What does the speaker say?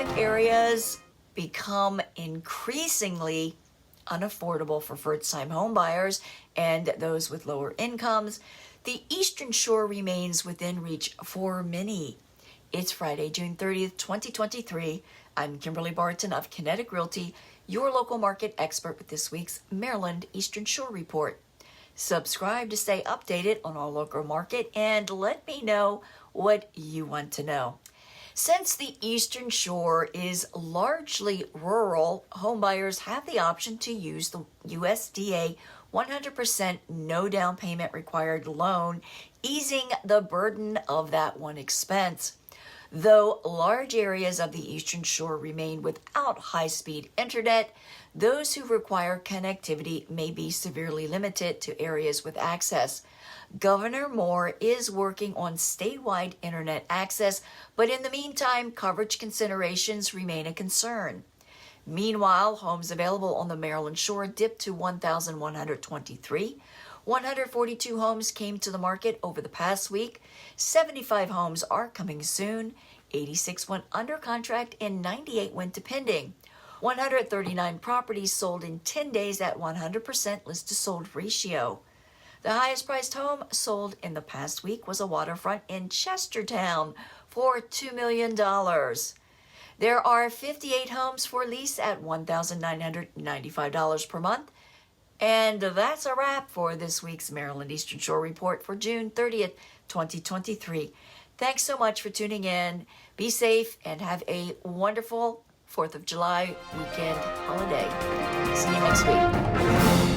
geographic areas become increasingly unaffordable for first-time homebuyers and those with lower incomes, the Eastern Shore remains within reach for many. It's Friday, June 30th, 2023. I'm Kimberly Barton of Kinetic Realty, your local market expert with this week's Maryland Eastern Shore Report. Subscribe to stay updated on our local market and let me know what you want to know. Since the Eastern Shore is largely rural, homebuyers have the option to use the USDA 100% no down payment required loan, easing the burden of that one expense. Though large areas of the Eastern Shore remain without high-speed internet, those who require connectivity may be severely limited to areas with access. Governor Moore is working on statewide internet access, but in the meantime, coverage considerations remain a concern. Meanwhile, homes available on the Maryland Shore dipped to 1,123. 142 homes came to the market over the past week. 75 homes are coming soon. 86 went under contract and 98 went to pending. 139 properties sold in 10 days at 100% list to sold ratio. The highest priced home sold in the past week was a waterfront in Chestertown for $2 million. There are 58 homes for lease at $1,995 per month. And that's a wrap for this week's Maryland Eastern Shore Report for June 30th, 2023. Thanks so much for tuning in. Be safe and have a wonderful 4th of July weekend holiday. See you next week.